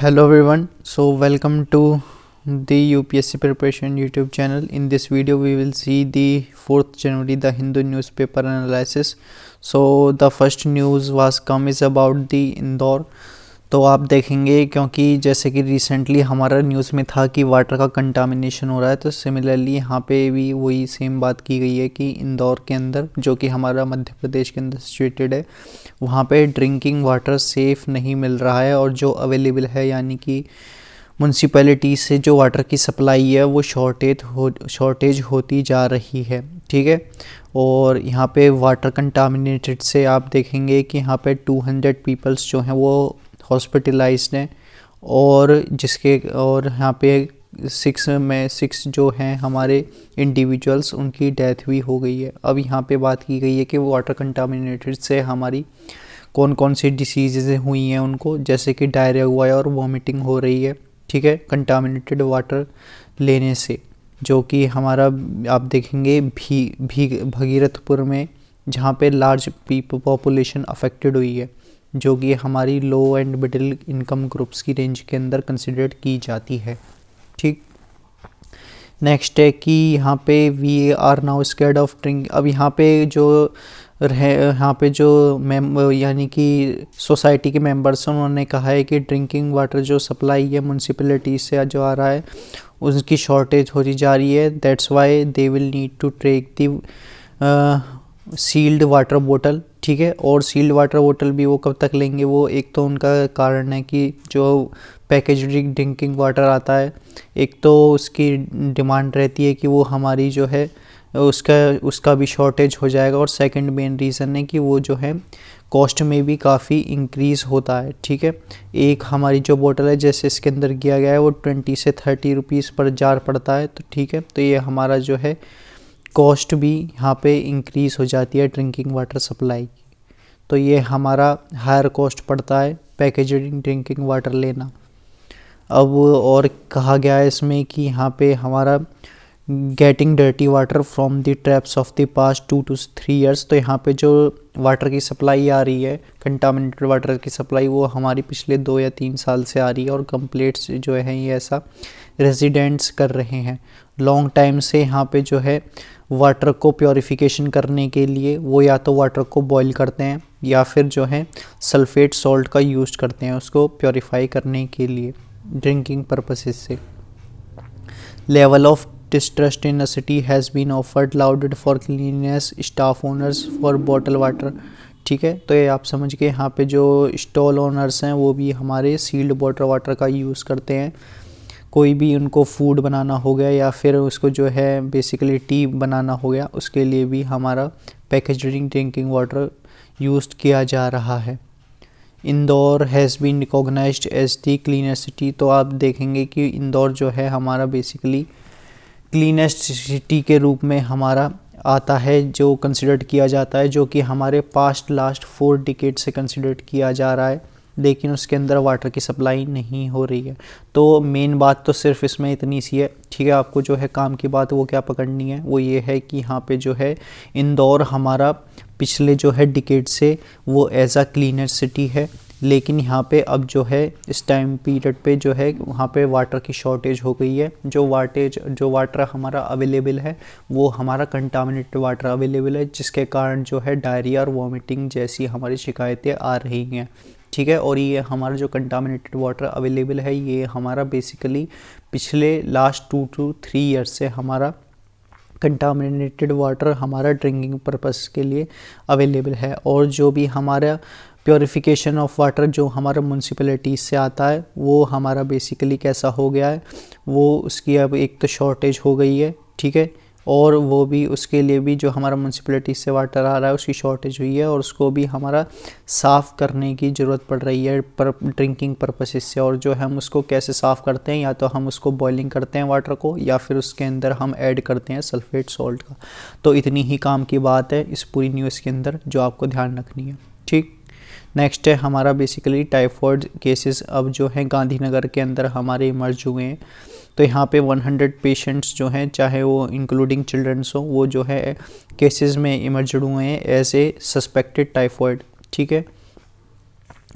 Hello everyone, so welcome to the UPSC preparation YouTube channel. In this video we will see the 4th January the Hindu newspaper analysis. So the first news was come is about the Indore. तो आप देखेंगे क्योंकि जैसे कि recently हमारा news में था कि वाटर का कंटामिनेशन हो रहा है, तो सिमिलरली यहाँ पे भी वही सेम बात की गई है कि इंदौर के अंदर, जो कि हमारा मध्य प्रदेश के अंदर सिचुएटेड है, वहाँ पे ड्रिंकिंग वाटर सेफ़ नहीं मिल रहा है और जो अवेलेबल है यानी कि म्यूनसिपैलिटी से जो वाटर की सप्लाई है वो शॉर्टेज होती जा रही है। ठीक है, और यहाँ पे वाटर कंटामिनेटेड से आप देखेंगे कि यहाँ पे 200 पीपल्स जो हैं वो हॉस्पिटलाइज्ड हैं और यहाँ पे 6 जो हैं हमारे इंडिविजुअल्स उनकी डेथ भी हो गई है। अब यहाँ पे बात की गई है कि वाटर कंटामिनेटेड से हमारी कौन कौन सी डिसीज़ेज़ हुई हैं उनको, जैसे कि डायरिया हुआ है और वॉमिटिंग हो रही है। ठीक है, कंटामिनेटेड वाटर लेने से, जो कि हमारा आप देखेंगे भगीरथपुर में जहाँ पे लार्ज पॉपुलेशन अफेक्टेड हुई है, जो कि हमारी लो एंड मिडिल इनकम ग्रुप्स की रेंज के अंदर कंसिडर की जाती है। ठीक, नेक्स्ट है कि यहाँ पे we are now scared of drink. अब यहाँ पे जो यानी कि सोसाइटी के मेंबर्स हैं, उन्होंने कहा है कि ड्रिंकिंग वाटर जो सप्लाई है म्यूनसिपैलिटी से जो आ रहा है उसकी शॉर्टेज होती जा रही है। That's why they will need to take the sealed water बोतल। ठीक है, और सील्ड वाटर बोतल भी वो कब तक लेंगे, वो एक तो उनका कारण है कि जो पैकेज ड्रिंकिंग वाटर आता है, एक तो उसकी डिमांड रहती है कि वो हमारी जो है उसका भी शॉर्टेज हो जाएगा, और सेकंड मेन रीज़न है कि वो जो है कॉस्ट में भी काफ़ी इंक्रीज़ होता है। ठीक है, एक हमारी जो बोतल है जैसे इसके अंदर किया गया है वो 20 से 30 रुपीज़ पर जार पड़ता है। तो ठीक है, तो ये हमारा जो है कॉस्ट भी यहाँ पे इंक्रीज़ हो जाती है ड्रिंकिंग वाटर सप्लाई की। तो ये हमारा हायर कॉस्ट पड़ता है पैकेज्ड ड्रिंकिंग वाटर लेना। अब और कहा गया है इसमें कि यहाँ पे हमारा getting dirty water from the traps of the past 2 to 3 years. तो यहाँ पे जो वाटर की सप्लाई आ रही है, कंटामिनेटेड वाटर की सप्लाई, वो हमारी पिछले 2 या 3 साल से आ रही है और कंप्लेंट्स जो है ये ऐसा रेजिडेंट्स कर रहे हैं लॉन्ग टाइम से। यहाँ पे जो है वाटर को प्योरीफिकेशन करने के लिए वो या तो वाटर को बॉईल करते हैं या फिर जो है सल्फेट सॉल्ट का यूज़ करते हैं उसको प्योरीफाई करने के लिए ड्रिंकिंग पर्पसेस से। Level of distrust in a city has been offered lauded for cleanliness staff owners for bottle water। ठीक है, तो ये आप समझ के यहाँ पे जो स्टॉल ओनर्स हैं वो भी हमारे सील्ड बॉटल वाटर का यूज़ करते हैं। कोई भी उनको फूड बनाना हो गया या फिर उसको जो है बेसिकली टी बनाना हो गया, उसके लिए भी हमारा पैकेज ड्रिंकिंग वाटर यूज़ किया जा रहा है। Indore has been recognised as the cleaner city. तो आप देखेंगे कि इंदौर जो है हमारा बेसिकली क्लीनेस्ट सिटी के रूप में हमारा आता है, जो कंसिडर्ड किया जाता है, जो कि हमारे लास्ट 4 डिकेड से कंसिडर्ड किया जा रहा है, लेकिन उसके अंदर वाटर की सप्लाई नहीं हो रही है। तो मेन बात तो सिर्फ इसमें इतनी सी है। ठीक है, आपको जो है काम की बात वो क्या पकड़नी है, वो ये है कि यहाँ पे जो है इंदौर हमारा पिछले जो है डिकेड से वो एज अ क्लीनर सिटी है, लेकिन यहाँ पे अब जो है इस टाइम पीरियड पे जो है वहाँ पे वाटर की शॉर्टेज हो गई है। जो वाटर हमारा अवेलेबल है वो हमारा कंटामिनेटेड वाटर अवेलेबल है, जिसके कारण जो है डायरिया और वॉमिटिंग जैसी हमारी शिकायतें आ रही हैं। ठीक है, और ये हमारा जो कंटामिनेटेड वाटर अवेलेबल है ये हमारा बेसिकली पिछले लास्ट 2 to 3 ईयर्स से हमारा कंटामिनेटेड वाटर हमारा ड्रिंकिंग पर्पस के लिए अवेलेबल है। और जो भी हमारा प्योरीफिकेशन ऑफ वाटर जो हमारा म्यूनसिपैलिटी से आता है वो हमारा बेसिकली कैसा हो गया है, वो उसकी अब एक तो शॉर्टेज हो गई है। ठीक है, और वो भी उसके लिए भी जो हमारा म्यूनसिपैलिटी से वाटर आ रहा है उसकी शॉर्टेज हुई है, और उसको भी हमारा साफ़ करने की ज़रूरत पड़ रही है ड्रिंकिंग पर्पसेस से। और जो हम उसको कैसे साफ़ करते हैं, या तो हम उसको बॉइलिंग करते हैं वाटर को, या फिर उसके अंदर हम ऐड करते हैं सल्फेट सॉल्ट का। तो इतनी ही काम की बात है इस पूरी न्यूज़ के अंदर जो आपको ध्यान रखनी है। ठीक, नेक्स्ट है हमारा बेसिकली टाइफॉइड केसेस अब जो हैं गांधीनगर के अंदर हमारे इमर्ज हुए हैं। तो यहाँ पे 100 पेशेंट्स जो हैं, चाहे वो इंक्लूडिंग चिल्ड्रंस हो, वो जो है केसेस में इमर्ज हुए हैं एज ए सस्पेक्टेड टाइफॉइड। ठीक है,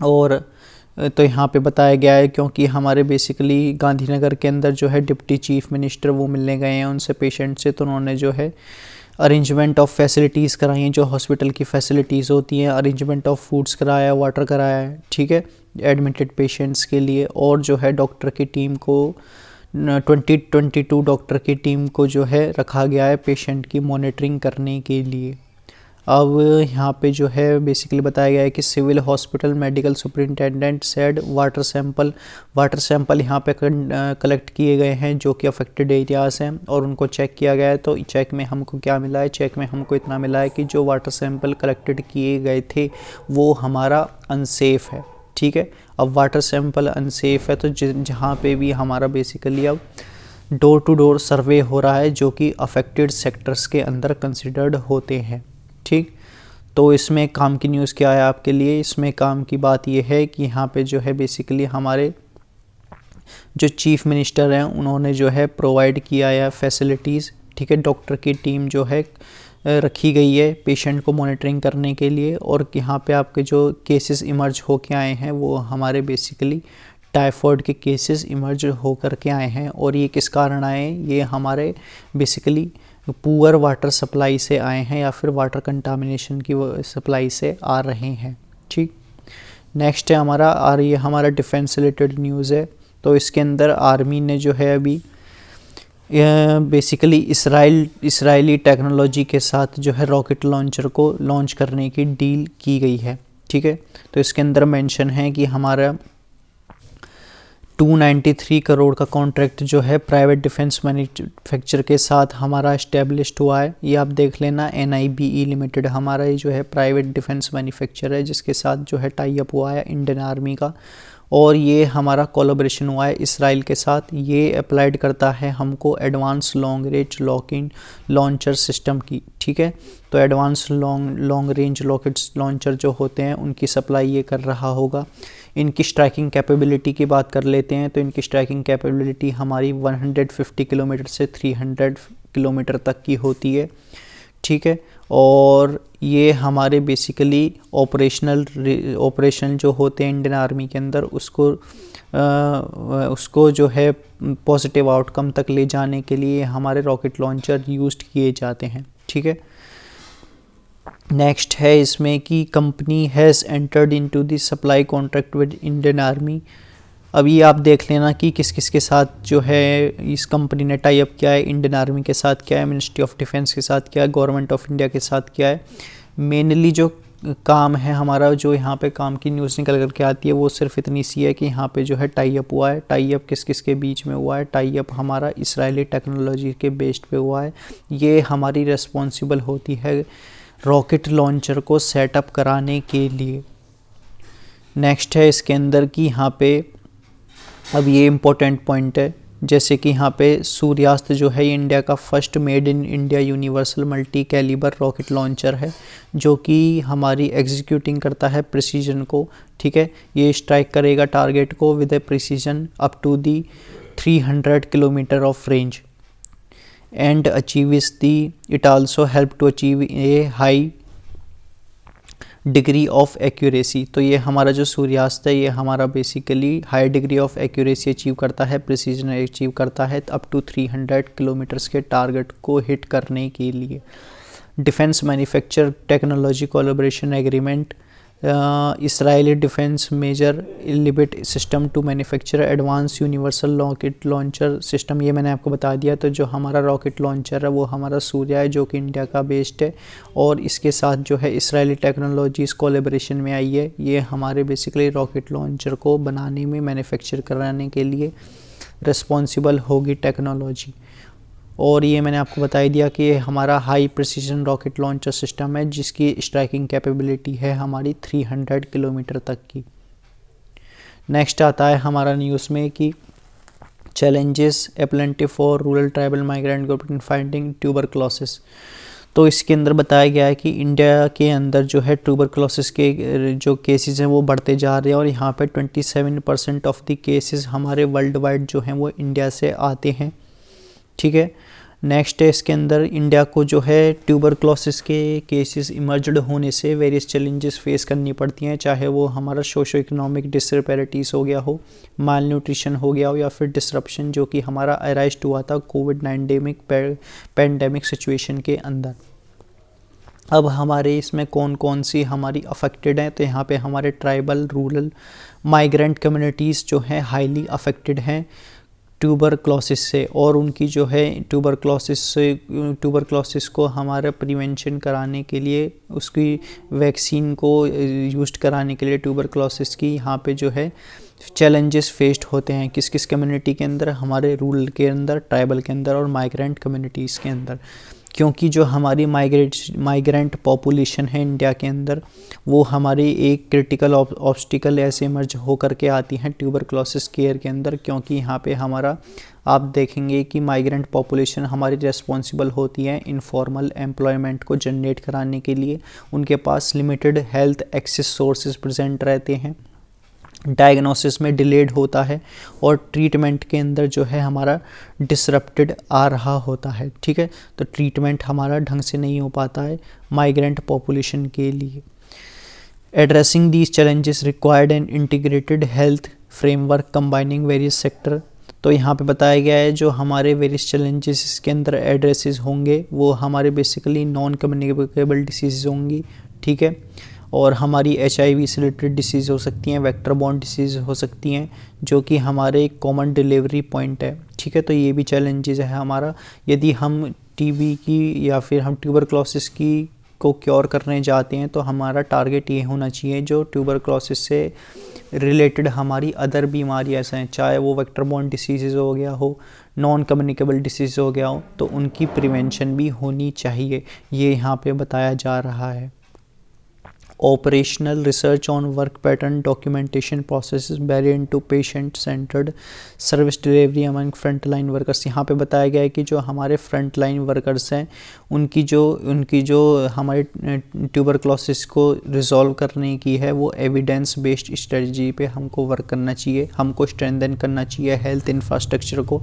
और तो यहाँ पे बताया गया है क्योंकि हमारे बेसिकली गांधीनगर के अंदर जो है डिप्टी चीफ मिनिस्टर वो मिलने गए हैं उनसे, पेशेंट से, तो उन्होंने जो है अरेंजमेंट ऑफ फैसिलिटीज़ कराई हैं, जो हॉस्पिटल की फैसिलिटीज़ होती हैं, अरेंजमेंट ऑफ फूड्स कराया है, वाटर कराया है, ठीक है, एडमिटेड पेशेंट्स के लिए। और जो है डॉक्टर की टीम को 2022 डॉक्टर की टीम को जो है रखा गया है पेशेंट की मॉनिटरिंग करने के लिए। अब यहाँ पे जो है बेसिकली बताया गया है कि civil hospital medical superintendent said water sample यहाँ पे कलेक्ट किए गए हैं जो कि अफेक्टेड एरियाज़ हैं और उनको चेक किया गया है। तो चेक में हमको क्या मिला है, चेक में हमको इतना मिला है कि जो वाटर सैंपल कलेक्टेड किए गए थे वो हमारा अनसेफ़ है, ठीक है। अब वाटर सैंपल अनसेफ़ है तो जहाँ पे भी हमारा बेसिकली अब डोर टू डोर सर्वे हो रहा है जो कि अफेक्टेड सेक्टर्स के अंदर कंसिडर्ड होते हैं, ठीक। तो इसमें काम की न्यूज़ क्या है आपके लिए, इसमें काम की बात ये है कि यहाँ पे जो है बेसिकली हमारे जो चीफ मिनिस्टर हैं उन्होंने जो है प्रोवाइड किया है फैसिलिटीज़, ठीक है। डॉक्टर की टीम जो है रखी गई है पेशेंट को मॉनिटरिंग करने के लिए। और यहाँ पे आपके जो केसेस इमर्ज हो के आए हैं वो हमारे बेसिकली टाइफॉइड के केसेस इमर्ज हो कर के आए हैं। और ये किस कारण आए हैं, ये हमारे बेसिकली पुअर वाटर सप्लाई से आए हैं या फिर वाटर कंटामिनेशन की सप्लाई से आ रहे हैं, ठीक। नेक्स्ट है हमारा ये हमारा डिफेंस रिलेटेड न्यूज़ है। तो इसके अंदर आर्मी ने जो है अभी बेसिकली इसराइली टेक्नोलॉजी के साथ जो है रॉकेट लॉन्चर को लॉन्च करने की डील की गई है, ठीक है। तो इसके अंदर मेंशन है कि हमारा 293 करोड़ का कॉन्ट्रैक्ट जो है प्राइवेट डिफेंस मैन्युफैक्चर के साथ हमारा इस्टेब्लिश्ड हुआ है। ये आप देख लेना, NIBE लिमिटेड हमारा ये जो है प्राइवेट डिफेंस मैन्युफैक्चर है जिसके साथ जो है टाई अप हुआ है इंडियन आर्मी का। और ये हमारा कोलैबोरेशन हुआ है इसराइल के साथ। ये अप्लाइड करता है हमको advance long range rocket launcher system की, ठीक है। तो advance long range rocket launcher जो होते हैं उनकी सप्लाई ये कर रहा होगा। इनकी स्ट्राइकिंग कैपेबिलिटी की बात कर लेते हैं तो इनकी स्ट्राइकिंग कैपेबिलिटी हमारी 150 किलोमीटर से 300 किलोमीटर तक की होती है, ठीक है। और ये हमारे बेसिकली ऑपरेशन जो होते हैं इंडियन आर्मी के अंदर उसको जो है पॉजिटिव आउटकम तक ले जाने के लिए हमारे रॉकेट लॉन्चर यूज्ड किए जाते हैं, ठीक है। नेक्स्ट है इसमें कि company has entered into the supply contract with Indian army. अभी आप देख लेना कि किस किस के साथ जो है इस कंपनी ने टाई अप किया है, इंडियन आर्मी के साथ क्या है, मिनिस्ट्री ऑफ डिफेंस के साथ क्या है, गवर्नमेंट ऑफ इंडिया के साथ क्या है। मेनली जो काम है हमारा, जो यहाँ पे काम की न्यूज़ निकल करके आती है वो सिर्फ इतनी सी है कि यहाँ पे जो है टाई अप हुआ है। टाई अप किस किस के बीच में हुआ है, टाई अप हमारा इसराइली टेक्नोलॉजी के बेस्ड पे हुआ है। ये हमारी रिस्पॉन्सिबल होती है रॉकेट लॉन्चर को सेटअप कराने के लिए। नेक्स्ट है इसके अंदर कि यहाँ पे अब ये इम्पोर्टेंट पॉइंट है, जैसे कि यहाँ पे सूर्यास्त जो है ये इंडिया का first made in India universal multi calibre rocket launcher है जो कि हमारी एग्जीक्यूटिंग करता है प्रिसीजन को, ठीक है। ये स्ट्राइक करेगा टारगेट को with a precision up to the 300 kilometre of range and achieves it also help to achieve a high degree of accuracy. तो ये हमारा जो सूर्यास्त है ये हमारा basically high degree of accuracy achieve करता है, प्रिसीजन अचीव करता है अप टू 300 किलोमीटर्स के टारगेट को हिट करने के लिए। Defence manufacture technology collaboration agreement Israeli defence major Elbit system to manufacture advance universal rocket launcher system. ये मैंने आपको बता दिया। तो जो हमारा रॉकेट लॉन्चर है वो हमारा सूर्या है जो कि इंडिया का बेस्ड है और इसके साथ जो है इसराइली टेक्नोलॉजीज कोलैबोरेशन में आई है। ये हमारे बेसिकली रॉकेट लॉन्चर को बनाने में मैन्युफैक्चर कराने के लिए रिस्पॉन्सिबल होगी टेक्नोलॉजी। और ये मैंने आपको बता दिया कि हमारा high precision rocket launcher system है जिसकी स्ट्राइकिंग कैपेबिलिटी है हमारी 300 किलोमीटर तक की। नेक्स्ट आता है हमारा न्यूज़ में कि challenges aplenty for rural tribal migrant group in fighting tuberculosis. तो इसके अंदर बताया गया है कि इंडिया के अंदर जो है ट्यूबरक्लोसिस के जो केसेस हैं वो बढ़ते जा रहे हैं और यहाँ पे 27% ऑफ द केसेस हमारे वर्ल्ड वाइड जो हैं वो इंडिया से आते हैं, ठीक है। नेक्स्ट है इसके अंदर इंडिया को जो है ट्यूबरक्लोसिस के केसेस इमर्ज्ड होने से वेरियस चैलेंजेस फेस करनी पड़ती हैं, चाहे वो हमारा सोशो इकोनॉमिक डिसपैरिटीज़ हो गया हो, माल न्यूट्रिशन हो गया हो, या फिर डिसरप्शन जो कि हमारा अराइज हुआ था कोविड-19 पैंडेमिक सिचुएशन के अंदर। अब हमारे इसमें कौन कौन सी हमारी अफेक्टेड हैं, तो यहाँ पे हमारे ट्राइबल, रूरल, माइग्रेंट कम्युनिटीज़ जो हैं हाईली अफेक्टेड हैं ट्यूबरक्लोसिस से, और उनकी जो है ट्यूबरक्लोसिस को हमारा प्रिवेंशन कराने के लिए, उसकी वैक्सीन को यूज़ कराने के लिए ट्यूबरक्लोसिस की यहाँ पे जो है चैलेंजेस फेस्ड होते हैं किस किस कम्युनिटी के अंदर, हमारे रूरल के अंदर, ट्राइबल के अंदर और माइग्रेंट कम्युनिटीज़ के अंदर। क्योंकि जो हमारी माइग्रेंट पॉपुलेशन है इंडिया के अंदर, वो हमारी एक क्रिटिकल ऑब्स्टिकल ऐसे इमर्ज होकर के आती हैं ट्यूबरक्लोसिस केयर के अंदर, क्योंकि यहाँ पे हमारा आप देखेंगे कि माइग्रेंट पॉपुलेशन हमारी रिस्पॉन्सिबल होती है इनफॉर्मल एम्प्लॉयमेंट को जनरेट कराने के लिए, उनके पास limited health access sources present रहते हैं, डायग्नोसिस में डिलेड होता है, और ट्रीटमेंट के अंदर जो है हमारा डिसरप्टेड आ रहा होता है। ठीक है, तो ट्रीटमेंट हमारा ढंग से नहीं हो पाता है माइग्रेंट पॉपुलेशन के लिए। Addressing these challenges required an integrated health framework combining various sector. तो यहाँ पे बताया गया है जो हमारे वेरियस चैलेंजेस इसके अंदर एड्रेसेस होंगे वो हमारे बेसिकली नॉन कम्युनिकेबल डिसीज़ होंगी। ठीक है, और हमारी HIV से रिलेटेड डिसीज़ हो सकती हैं, वेक्टर बॉर्न डिसीज़ हो सकती हैं, जो कि हमारे कॉमन डिलीवरी पॉइंट है। ठीक है, तो ये भी चैलेंजेस है हमारा। यदि हम TB की या फिर हम ट्यूबरक्लोसिस की को क्योर करने जाते हैं तो हमारा टारगेट ये होना चाहिए जो ट्यूबरक्लोसिस से रिलेटेड हमारी अदर बीमारी ऐसे हैं, चाहे वो वेक्टर बॉर्न डिसीज़ हो गया हो, नॉन कम्युनिकेबल डिसीज़ हो गया हो, तो उनकी प्रिवेंशन भी होनी चाहिए, ये यहाँ पे बताया जा रहा है। Operational research on work pattern documentation processes barrier into patient centered service delivery among frontline workers। यहाँ पे बताया गया है कि जो हमारे फ्रंटलाइन वर्कर्स हैं उनकी जो हमारे ट्यूबरक्लोसिस को रिजॉल्व करने की है वो एविडेंस बेस्ड स्ट्रेटजी पे हमको वर्क करना चाहिए, हमको स्ट्रेंथन करना चाहिए हेल्थ इंफ्रास्ट्रक्चर को,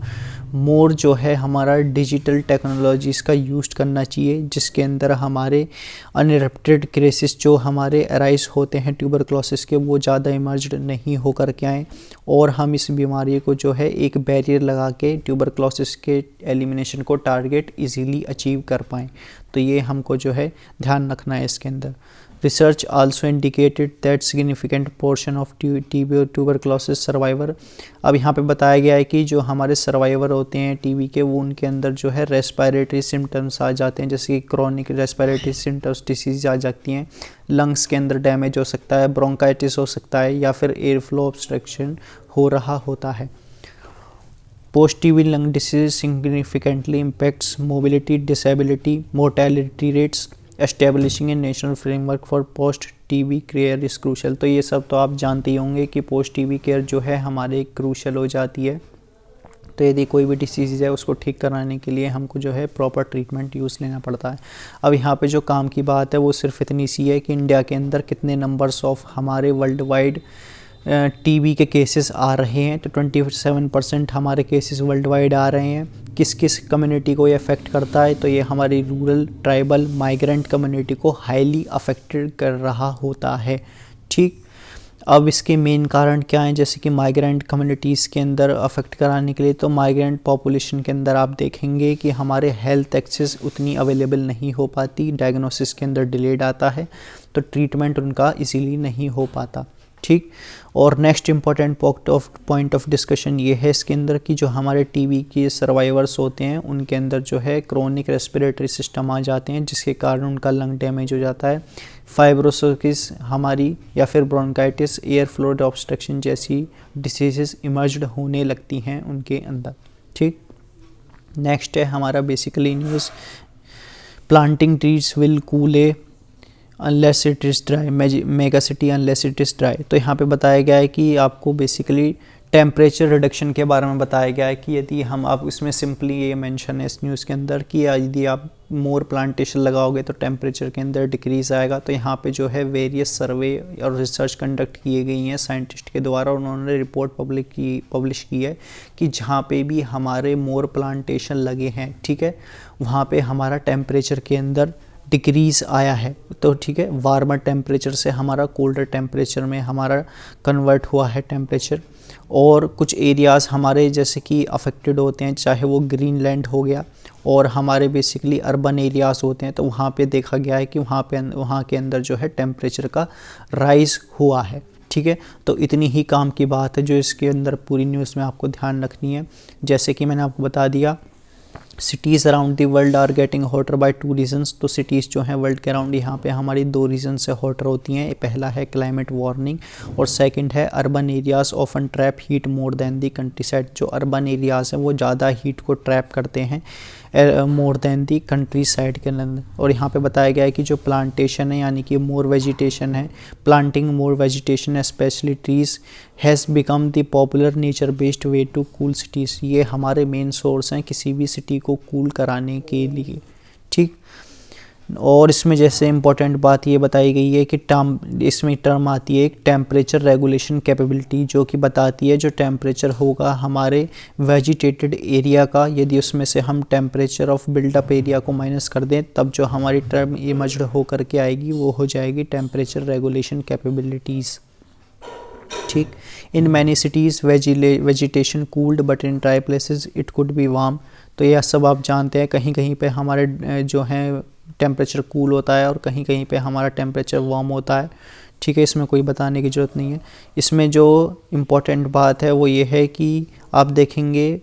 मोर जो है हमारा डिजिटल टेक्नोलॉजीज़ का यूज़ करना चाहिए, जिसके अंदर हमारे अनरिप्टेड केसेस जो हमारे अराइज होते हैं ट्यूबरक्लोसिस के वो ज़्यादा इमर्ज्ड नहीं होकर के आएँ, और हम इस बीमारी को जो है एक बैरियर लगा के ट्यूबरक्लोसिस के एलिमिनेशन को टारगेट इजीली अचीव कर पाएँ। तो ये हमको जो है ध्यान रखना है इसके अंदर। Research also indicated that significant portion of tuberculosis survivor. अब यहाँ पे बताया गया है कि जो हमारे सर्वाइवर होते हैं TB के वो उनके अंदर जो है रेस्पिरेटरी सिम्टम्स आ जाते हैं, जैसे कि क्रॉनिक रेस्पिरेटरी सिम्टम्स डिसीज़ आ जाती हैं, लंग्स के अंदर डैमेज हो सकता है, ब्रोंकाइटिस हो सकता है, या फिर एयर फ्लो ऑब्स्ट्रक्शन हो रहा होता है। Post TB lung disease significantly impacts mobility, disability, mortality rates. Establishing A national framework for post TB care is crucial. तो ये सब तो आप जानते ही होंगे कि पोस्ट TB केयर जो है हमारे क्रूशल हो जाती है। तो यदि कोई भी डिसीज़ है उसको ठीक कराने के लिए हमको जो है प्रॉपर ट्रीटमेंट यूज़ लेना पड़ता है। अब यहाँ पे जो काम की बात है वो सिर्फ इतनी सी है कि इंडिया के अंदर कितने नंबर्स ऑफ हमारे वर्ल्ड वाइड TB के केसेस आ रहे हैं, तो 27% हमारे केसेस वर्ल्ड वाइड आ रहे हैं। किस किस कम्युनिटी को ये अफेक्ट करता है, तो ये हमारी रूरल, ट्राइबल, माइग्रेंट कम्युनिटी को हाईली अफेक्टेड कर रहा होता है। ठीक, अब इसके मेन कारण क्या हैं, जैसे कि माइग्रेंट कम्युनिटीज़ के अंदर अफेक्ट कराने के लिए, तो माइग्रेंट पॉपुलेशन के अंदर आप देखेंगे कि हमारे हेल्थ एक्सेस उतनी अवेलेबल नहीं हो पाती, डायग्नोसिस के अंदर डिलेड आता है, तो ट्रीटमेंट उनका इजीली नहीं हो पाता। ठीक, और next important point of discussion ये है इसके अंदर कि जो हमारे TB के सर्वाइवर्स होते हैं उनके अंदर जो है क्रोनिक रेस्पिरेटरी सिस्टम आ जाते हैं, जिसके कारण उनका लंग डैमेज हो जाता है, फाइब्रोसिस हमारी या फिर ब्रोंकाइटिस, एयर फ्लो ऑब्स्ट्रक्शन जैसी डिसीजेस इमर्ज्ड होने लगती हैं उनके अंदर। ठीक, नेक्स्ट है हमारा basically news, planting trees will cool A unless it is dry, mega city unless it is dry. तो यहाँ पे बताया गया है कि आपको बेसिकली टेम्परेचर रिडक्शन के बारे में बताया गया है कि यदि हम, आप इसमें सिंपली ये मेंशन है इस न्यूज़ के अंदर कि यदि आप मोर प्लांटेशन लगाओगे तो टेम्परेचर के अंदर डिक्रीज़ आएगा। तो यहाँ पे जो है वेरियस सर्वे और रिसर्च कंडक्ट किए गई हैं साइंटिस्ट के द्वारा, उन्होंने रिपोर्ट पब्लिश की है कि जहाँ पे भी हमारे मोर प्लांटेशन लगे हैं, ठीक है, वहाँ पे हमारा टेम्परेचर के अंदर डिक्रीज़ आया है। तो ठीक है, वार्मर टेम्परेचर से हमारा कोल्डर टेम्परेचर में हमारा कन्वर्ट हुआ है टेम्परेचर। और कुछ एरियाज़ हमारे जैसे कि अफेक्टेड होते हैं, चाहे वो ग्रीनलैंड हो गया और हमारे बेसिकली अर्बन एरियाज़ होते हैं, तो वहाँ पे देखा गया है कि वहाँ के अंदर जो है टेम्परेचर का राइज़ हुआ है। ठीक है, तो इतनी ही काम की बात है जो इसके अंदर पूरी न्यूज़ में आपको ध्यान रखनी है। जैसे कि मैंने आपको बता दिया, cities around the world are getting hotter by 2 reasons. तो सिटीज़ जो हैं वर्ल्ड के अराउंड यहाँ पे हमारी 2 रीज़न से हॉटर होती हैं। पहला है क्लाइमेट वार्मिंग और सेकंड है urban areas often trap heat more than दी कंट्री साइड। जो अर्बन एरियाज़ हैं वो ज़्यादा हीट को ट्रैप करते हैं मोर देन दी कंट्री साइड के अंदर। और यहाँ पे बताया गया है कि जो प्लांटेशन है यानी कि मोर वेजिटेशन है, planting more vegetation specially trees has become the popular nature based way to cool cities. ये हमारे मेन सोर्स हैं किसी भी सिटी को कूल कराने के लिए। ठीक, और इसमें जैसे इम्पोर्टेंट बात ये बताई गई है कि इसमें टर्म आती है एक टेम्परेचर रेगुलेशन कैपेबिलिटी, जो कि बताती है जो टेम्परेचर होगा हमारे वेजिटेटेड एरिया का, यदि उसमें से हम टेम्परेचर ऑफ बिल्डअप एरिया को माइनस कर दें तब जो हमारी टर्म इमर्ज्ड होकर के आएगी वो हो जाएगी टेम्परेचर रेगुलेशन कैपेबिलिटीज़। ठीक, in many cities vegetation cooled but in dry places it could be warm. तो यह सब आप जानते हैं, कहीं कहीं पे हमारे जो हैं टेम्परेचर कूल होता है और कहीं कहीं पे हमारा टेम्परेचर वार्म होता है। ठीक है, इसमें कोई बताने की ज़रूरत नहीं है। इसमें जो इम्पोर्टेंट बात है वो ये है कि आप देखेंगे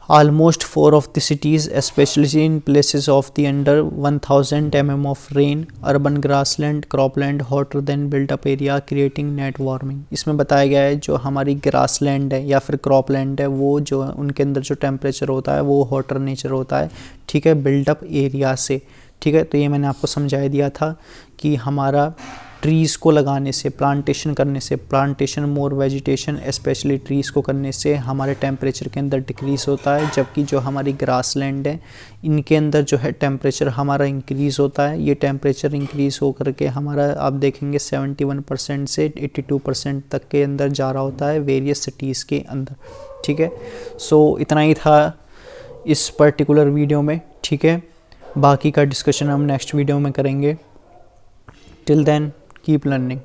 almost 4 of the cities, especially in places of the under 1000 mm of rain, urban grassland, cropland hotter than built up area creating net warming। इसमें बताया गया है जो हमारी ग्रासलैंड है या फिर क्रॉपलैंड है वो जो उनके अंदर जो टेम्परेचर होता है वो हॉटर नेचर होता है, ठीक है, बिल्डअप एरिया से। ठीक है, तो ये मैंने आपको समझा दिया था कि हमारा ट्रीज़ को लगाने से, प्लांटेशन करने से, प्लांटेशन मोर वेजिटेशन स्पेशली ट्रीज़ को करने से हमारे टेम्परेचर के अंदर डिक्रीज़ होता है, जबकि जो हमारी ग्रासलैंड है इनके अंदर जो है टेम्परेचर हमारा इंक्रीज़ होता है। ये टेम्परेचर इंक्रीज़ होकर के हमारा आप देखेंगे 71% से 82% तक के अंदर जा रहा होता है वेरियस सिटीज़ के अंदर। ठीक है, सो इतना ही था इस पर्टिकुलर वीडियो में। ठीक है, बाकी का डिस्कशन हम नेक्स्ट वीडियो में करेंगे। Till then keep learning.